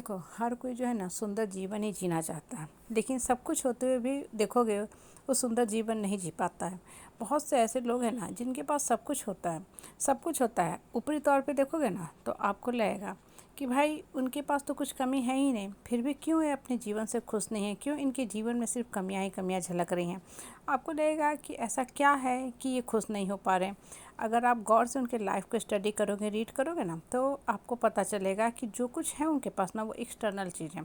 देखो, हर कोई जो है ना सुंदर जीवन ही जीना चाहता है, लेकिन सब कुछ होते हुए भी देखोगे वो सुंदर जीवन नहीं जी पाता है। बहुत से ऐसे लोग हैं ना जिनके पास सब कुछ होता है, सब कुछ होता है, ऊपरी तौर पे देखोगे ना तो आपको लगेगा कि भाई उनके पास तो कुछ कमी है ही नहीं, फिर भी क्यों ये अपने जीवन से खुश नहीं है, क्यों इनके जीवन में सिर्फ कमियां ही कमियां झलक रही हैं। आपको लगेगा कि ऐसा क्या है कि ये खुश नहीं हो पा रहे हैं। अगर आप गौर से उनके लाइफ को स्टडी करोगे, रीड करोगे ना, तो आपको पता चलेगा कि जो कुछ है उनके पास ना वो एक्सटर्नल चीज़ है।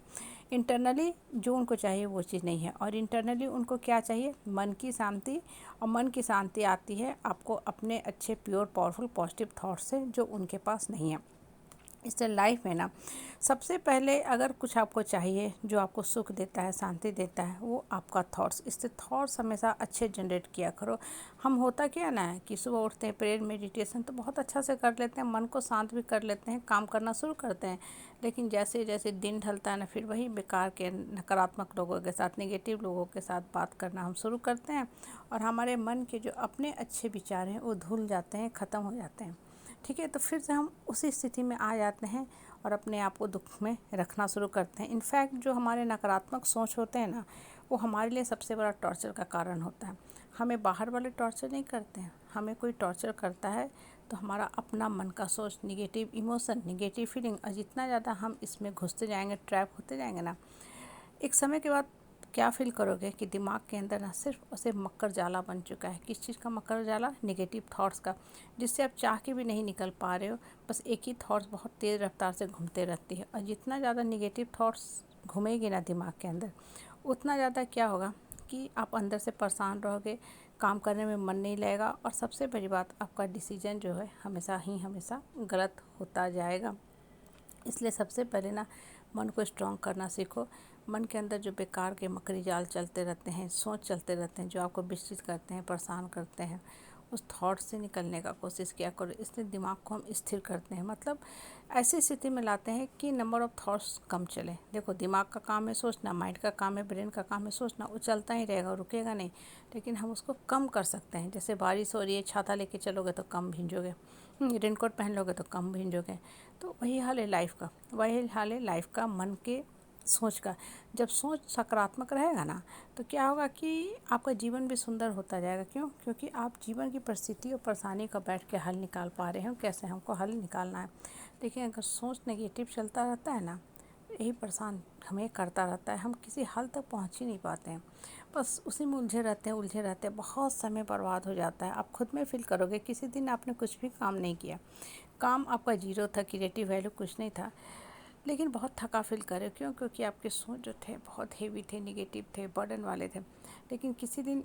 इंटरनली जो उनको चाहिए वो चीज़ नहीं है। और इंटरनली उनको क्या चाहिए? मन की शांति। और मन की शांति आती है आपको अपने अच्छे प्योर पावरफुल पॉजिटिव थॉट्स से, जो उनके पास नहीं है। इससे लाइफ में ना सबसे पहले अगर कुछ आपको चाहिए जो आपको सुख देता है, शांति देता है, वो आपका थॉट्स। इससे थॉट्स हमेशा अच्छे जनरेट किया करो। हम होता क्या ना है कि सुबह उठते हैं, प्रेयर मेडिटेशन तो बहुत अच्छा से कर लेते हैं, मन को शांत भी कर लेते हैं, काम करना शुरू करते हैं। लेकिन जैसे जैसे दिन ढलता है ना, फिर वही बेकार के नकारात्मक लोगों के साथ, नेगेटिव लोगों के साथ बात करना हम शुरू करते हैं। और हमारे मन के जो अपने अच्छे विचार हैं वो धुल जाते हैं, ख़त्म हो जाते हैं। ठीक है, तो फिर से हम उसी स्थिति में आ जाते हैं और अपने आप को दुख में रखना शुरू करते हैं। इनफैक्ट जो हमारे नकारात्मक सोच होते हैं ना, वो हमारे लिए सबसे बड़ा टॉर्चर का कारण होता है। हमें बाहर वाले टॉर्चर नहीं करते हैं, हमें कोई टॉर्चर करता है तो हमारा अपना मन का सोच, निगेटिव इमोशन, निगेटिव फीलिंग। और जितना ज़्यादा हम इसमें घुसते जाएंगे, ट्रैप होते जाएंगे ना, एक समय के बाद क्या फील करोगे कि दिमाग के अंदर ना सिर्फ और सिर्फ मकर जाला बन चुका है। किस चीज़ का मकर जाला? नेगेटिव थॉट्स का, जिससे आप चाह के भी नहीं निकल पा रहे हो। बस एक ही थॉट्स बहुत तेज़ रफ्तार से घूमते रहती है। और जितना ज़्यादा नेगेटिव थॉट्स घूमेगी ना दिमाग के अंदर, उतना ज़्यादा क्या होगा कि आप अंदर से परेशान रहोगे, काम करने में मन नहीं लगेगा। और सबसे बड़ी बात, आपका डिसीजन जो है हमेशा गलत होता जाएगा। इसलिए सबसे पहले ना मन को स्ट्रॉन्ग करना सीखो। मन के अंदर जो बेकार के मकड़ी जाल चलते रहते हैं, सोच चलते रहते हैं, जो आपको विचलित करते हैं, परेशान करते हैं, उस थॉट से निकलने का कोशिश किया करो। इसलिए दिमाग को हम स्थिर करते हैं, मतलब ऐसी स्थिति में लाते हैं कि नंबर ऑफ़ थॉट्स कम चले। देखो, दिमाग का काम है सोचना, माइंड का काम है, ब्रेन का काम है सोचना, वो चलता ही रहेगा, रुकेगा नहीं। लेकिन हम उसको कम कर सकते हैं। जैसे बारिश हो रही है, छाता लेके चलोगे तो कम भींजोगे, रेनकोट पहन लोगे तो कम भींजोगे। तो वही हाल है लाइफ का, वही हाल है लाइफ का, मन के सोच का। जब सोच सकारात्मक रहेगा ना, तो क्या होगा कि आपका जीवन भी सुंदर होता जाएगा। क्यों? क्योंकि आप जीवन की परिस्थिति और परेशानी का बैठ के हल निकाल पा रहे हो। कैसे हमको हल निकालना है। देखिए, अगर सोच नेगेटिव चलता रहता है ना, यही परेशान हमें करता रहता है, हम किसी हल तक पहुंच ही नहीं पाते हैं। बस उसी में उलझे रहते हैं, बहुत समय बर्बाद हो जाता है। आप खुद में फील करोगे किसी दिन आपने कुछ भी काम नहीं किया, काम आपका जीरो था, क्रिएटिव वैल्यू कुछ नहीं था, लेकिन बहुत थका फील करे। क्यों? क्योंकि आपके सोच जो थे बहुत हेवी थे, निगेटिव थे, बर्डन वाले थे। लेकिन किसी दिन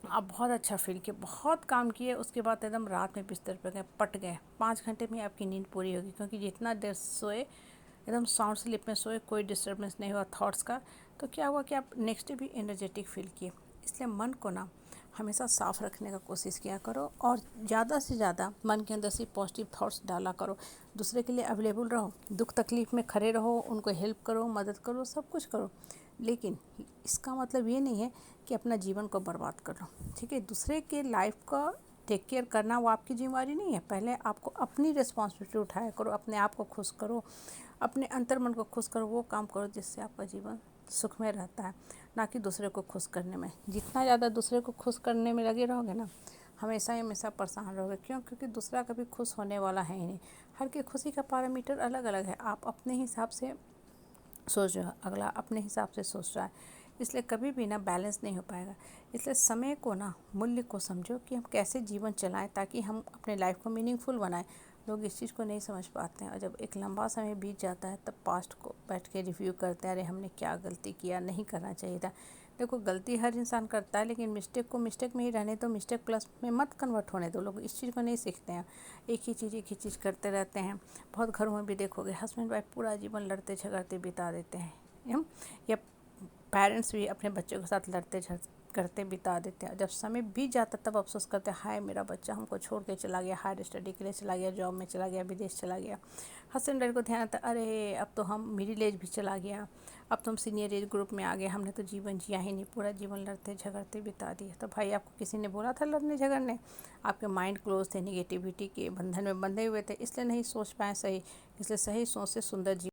आप बहुत अच्छा फील किए, बहुत काम किए, उसके बाद एकदम रात में बिस्तर पर गए, पट गए, 5 घंटे में आपकी नींद पूरी होगी। क्योंकि जितना देर सोए, एकदम साउंड स्लीप में सोए, कोई डिस्टर्बेंस नहीं हुआ थॉट्स का, तो क्या हुआ कि आप नेक्स्ट डे भी एनर्जेटिक फील किए। इसलिए मन को ना हमेशा साफ़ रखने का कोशिश किया करो और ज़्यादा से ज़्यादा मन के अंदर से पॉजिटिव थॉट्स डाला करो। दूसरे के लिए अवेलेबल रहो, दुख तकलीफ़ में खड़े रहो, उनको हेल्प करो, मदद करो, सब कुछ करो। लेकिन इसका मतलब ये नहीं है कि अपना जीवन को बर्बाद कर लो। ठीक है, दूसरे के लाइफ का टेक केयर करना वो आपकी जिम्मेवारी नहीं है। पहले आपको अपनी रिस्पॉन्सिबिलिटी उठाया करो, अपने आप को खुश करो, अपने अंतर्मन को खुश करो, वो काम करो जिससे आपका जीवन सुख में रहता है, ना कि दूसरे को खुश करने में। जितना ज़्यादा दूसरे को खुश करने में लगे रहोगे ना, हमेशा परेशान रहोगे। क्यों? क्योंकि दूसरा कभी खुश होने वाला है ही नहीं। हर की खुशी का पैरामीटर अलग अलग है। आप अपने हिसाब से सोच रहे हो, अगला अपने हिसाब से सोच रहा है, इसलिए कभी भी ना बैलेंस नहीं हो पाएगा। इसलिए समय को ना, मूल्य को समझो कि हम कैसे जीवन चलाएं ताकि हम अपने लाइफ को मीनिंगफुल बनाएं। लोग इस चीज़ को नहीं समझ पाते हैं, और जब एक लंबा समय बीत जाता है तब पास्ट को बैठ के रिव्यू करते हैं, अरे हमने क्या गलती किया, नहीं करना चाहिए था। देखो, गलती हर इंसान करता है, लेकिन मिस्टेक को मिस्टेक में ही रहने दो, मिस्टेक प्लस में मत कन्वर्ट होने दो। लोग इस चीज़ को नहीं सीखते हैं, एक ही चीज़ करते रहते हैं। बहुत घरों में भी देखोगे, हस्बैंड वाइफ पूरा जीवन लड़ते झगड़ते बिता देते हैं, या पेरेंट्स भी अपने बच्चों के साथ लड़ते करते बिता देते हैं। जब समय बीत जाता तब अफसोस करते हैं, हाय मेरा बच्चा हमको छोड़ के चला गया, हायर स्टडी के लिए चला गया, जॉब में चला गया, विदेश चला गया। हस्बैंड वाइफ को ध्यान आता है, अरे अब तो हम मिडिल एज भी चला गया, अब तो हम सीनियर एज ग्रुप में आ गए, हमने तो जीवन जिया ही नहीं, पूरा जीवन लड़ते झगड़ते बिता दिया। तो भाई, आपको किसी ने बोला था लड़ने झगड़ने? आपके माइंड क्लोज थे, निगेटिविटी के बंधन में बंधे हुए थे, इसलिए नहीं सोच पाए सही। इसलिए सही सोच से सुंदर